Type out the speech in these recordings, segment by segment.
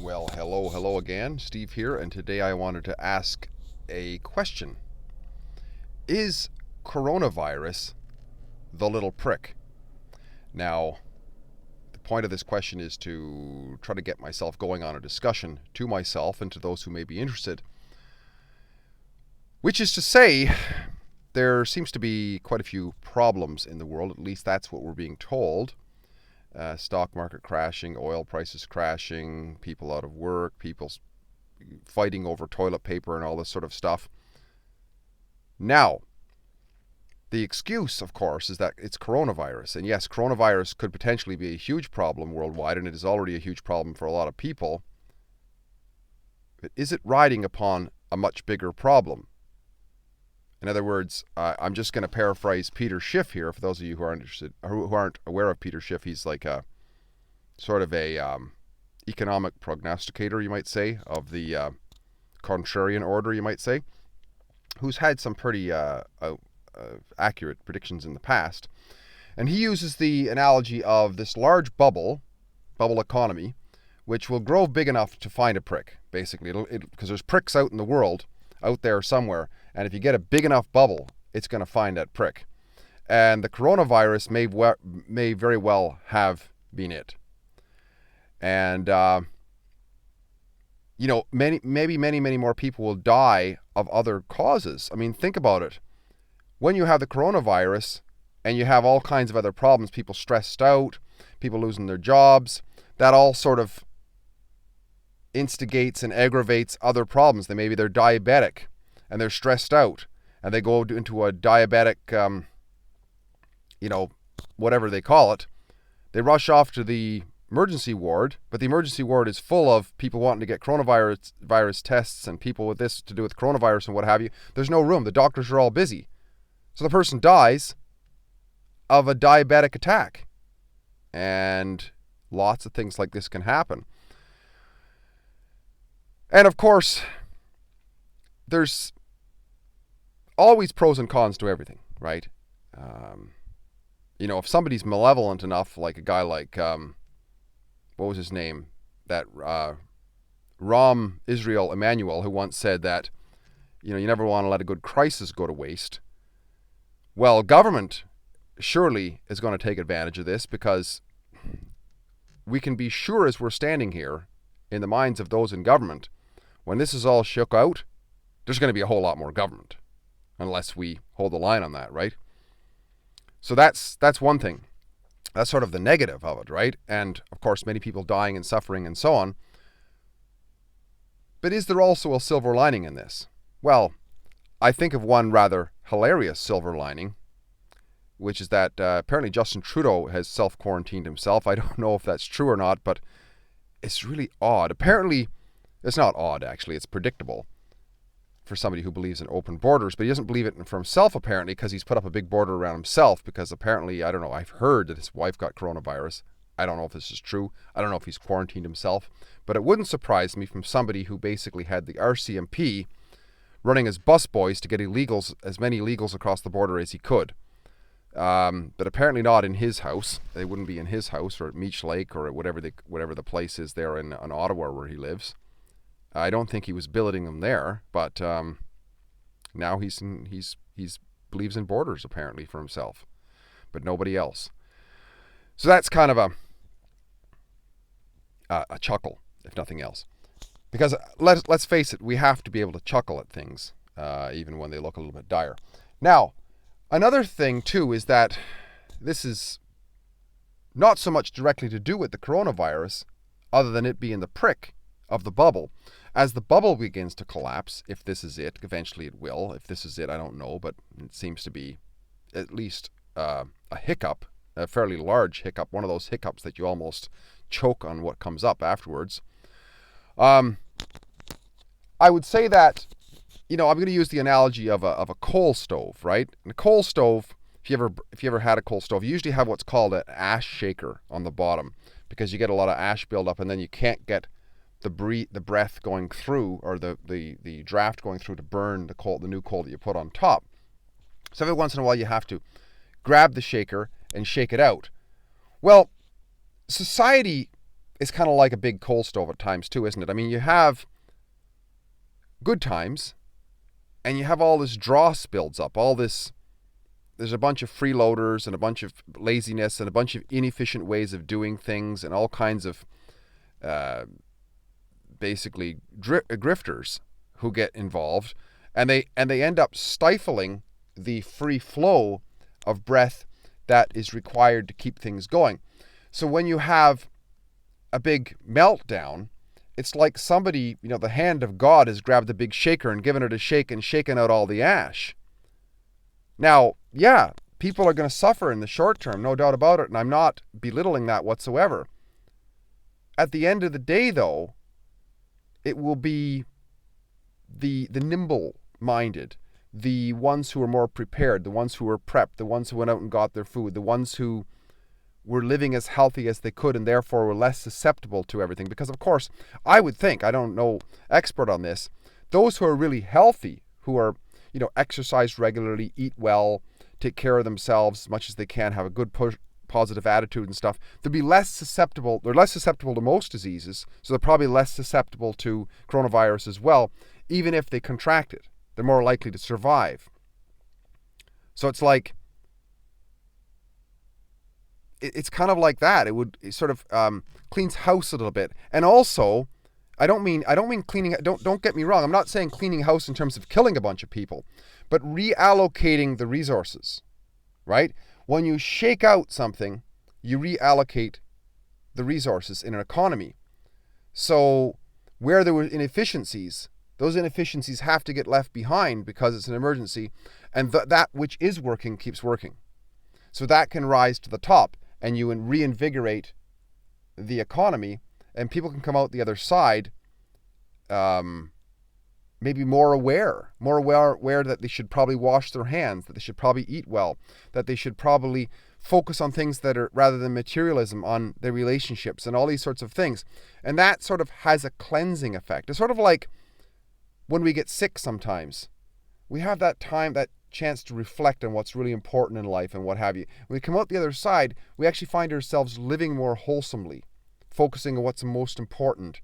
Well, hello again. Steve here, and today I wanted to ask a question. Is coronavirus the little prick? Now, the point of this question is to try to get myself going on a discussion to myself and to those who may be interested. Which is to say, there seems to be quite a few problems in the world, at least that's what we're being told. Stock market crashing, oil prices crashing, people out of work, people fighting over toilet paper and all this sort of stuff. Now, the excuse, of course, is that it's coronavirus. And yes, coronavirus could potentially be a huge problem worldwide, and it is already a huge problem for a lot of people. But is it riding upon a much bigger problem? In other words, I'm just going to paraphrase Peter Schiff here. For those of you who aren't interested, who aren't aware of Peter Schiff, he's like a sort of a economic prognosticator, you might say, of the contrarian order, you might say, who's had some pretty accurate predictions in the past. And he uses the analogy of this large bubble economy, which will grow big enough to find a prick, basically, because there's pricks out in the world, out there somewhere, and if you get a big enough bubble, it's going to find that prick. And the coronavirus may very well have been it. And many more people will die of other causes. I mean, think about it. When you have the coronavirus and you have all kinds of other problems, people stressed out, people losing their jobs, that all sort of instigates and aggravates other problems. Maybe they're diabetic and they're stressed out and they go into a diabetic, whatever they call it. They rush off to the emergency ward, but the emergency ward is full of people wanting to get coronavirus tests and people with this to do with coronavirus and what have you. There's no room. The doctors are all busy. So the person dies of a diabetic attack. And lots of things like this can happen. And of course, there's always pros and cons to everything, right? If somebody's malevolent enough, like a guy like, what was his name? That Israel Emmanuel, who once said that, you never want to let a good crisis go to waste. Well, government surely is going to take advantage of this, because we can be sure as we're standing here in the minds of those in government, when this is all shook out, there's going to be a whole lot more government, unless we hold the line on that, right? So that's one thing. That's sort of the negative of it, right? And of course, many people dying and suffering and so on. But is there also a silver lining in this? Well, I think of one rather hilarious silver lining, which is that apparently Justin Trudeau has self-quarantined himself. I don't know if that's true or not, but it's really odd. Apparently, it's not odd, actually. It's predictable for somebody who believes in open borders, but he doesn't believe it for himself, apparently, because he's put up a big border around himself, because apparently, I don't know, I've heard that his wife got coronavirus. I don't know if this is true. I don't know if he's quarantined himself, but it wouldn't surprise me from somebody who basically had the RCMP running as busboys to get as many illegals across the border as he could. But apparently not in his house. They wouldn't be in his house or at Meech Lake or at whatever the place is there in Ottawa where he lives. I don't think he was billeting them there, but now he's believes in borders apparently for himself, but nobody else. So that's kind of a chuckle, if nothing else, because let's face it, we have to be able to chuckle at things, even when they look a little bit dire. Now, another thing too is that this is not so much directly to do with the coronavirus, other than it being the prick of the bubble. As the bubble begins to collapse, if this is it, eventually it will. If this is it, I don't know, but it seems to be at least a hiccup, a fairly large hiccup, one of those hiccups that you almost choke on what comes up afterwards. I would say that, I'm going to use the analogy of a coal stove, right? And a coal stove, if you ever had a coal stove, you usually have what's called an ash shaker on the bottom, because you get a lot of ash buildup, and then you can't get the breath going through, or the draft going through to burn the new coal that you put on top. So every once in a while you have to grab the shaker and shake it out. Well, society is kind of like a big coal stove at times too, isn't it? I mean, you have good times, and you have all this dross builds up, all this. There's a bunch of freeloaders and a bunch of laziness and a bunch of inefficient ways of doing things and all kinds of basically grifters who get involved, and they end up stifling the free flow of breath that is required to keep things going. So when you have a big meltdown, it's like somebody, the hand of God has grabbed a big shaker and given it a shake and shaken out all the ash. Now, yeah, people are going to suffer in the short term, no doubt about it, and I'm not belittling that whatsoever. At the end of the day, though, it will be the nimble-minded, the ones who are more prepared, the ones who were prepped, the ones who went out and got their food, the ones who were living as healthy as they could and therefore were less susceptible to everything. Because, of course, I would think, I don't know expert on this, those who are really healthy, who are, exercise regularly, eat well, take care of themselves as much as they can, have a good positive attitude and stuff, they'll be less susceptible. They're less susceptible to most diseases, so they're probably less susceptible to coronavirus as well. Even if they contract it, they're more likely to survive. So it's like, it's kind of like that. It sort of cleans house a little bit. And also, I don't mean cleaning. Don't get me wrong. I'm not saying cleaning house in terms of killing a bunch of people, but reallocating the resources, right? When you shake out something, you reallocate the resources in an economy. So where there were inefficiencies, those inefficiencies have to get left behind because it's an emergency, and that which is working keeps working. So that can rise to the top, and you reinvigorate the economy, and people can come out the other side maybe more aware that they should probably wash their hands, that they should probably eat well, that they should probably focus on things that are, rather than materialism, on their relationships and all these sorts of things. And that sort of has a cleansing effect. It's sort of like when we get sick sometimes. We have that time, that chance to reflect on what's really important in life and what have you. When we come out the other side, we actually find ourselves living more wholesomely, focusing on what's most important,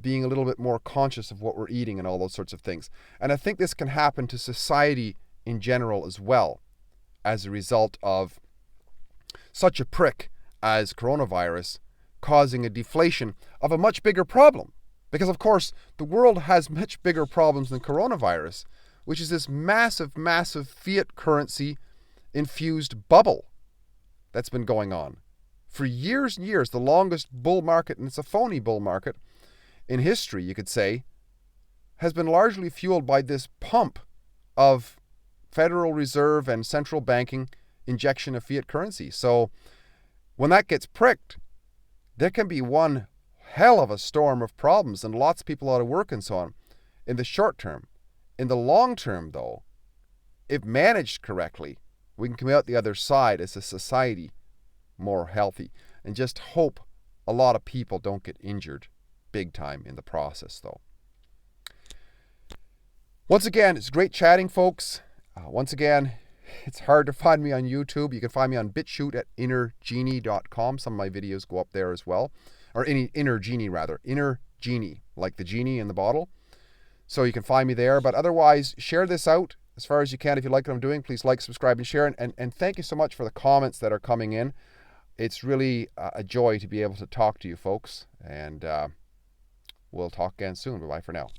being a little bit more conscious of what we're eating and all those sorts of things. And I think this can happen to society in general as well, as a result of such a prick as coronavirus causing a deflation of a much bigger problem. Because, of course, the world has much bigger problems than coronavirus, which is this massive, massive fiat currency infused bubble that's been going on for years and years. The longest bull market, and it's a phony bull market in history, you could say, has been largely fueled by this pump of Federal Reserve and central banking injection of fiat currency. So when that gets pricked, there can be one hell of a storm of problems and lots of people out of work and so on in the short term. In the long term, though, if managed correctly, we can come out the other side as a society more healthy. And just hope a lot of people don't get injured big time in the process, though. Once again, it's great chatting, folks. Once again, it's hard to find me on YouTube. You can find me on BitChute at innergenie.com. Some of my videos go up there as well. Or Inner Genie, rather. Inner Genie, like the genie in the bottle. So you can find me there. But otherwise, share this out as far as you can. If you like what I'm doing, please like, subscribe, and share. And thank you so much for the comments that are coming in. It's really a joy to be able to talk to you folks. And we'll talk again soon. Bye-bye for now.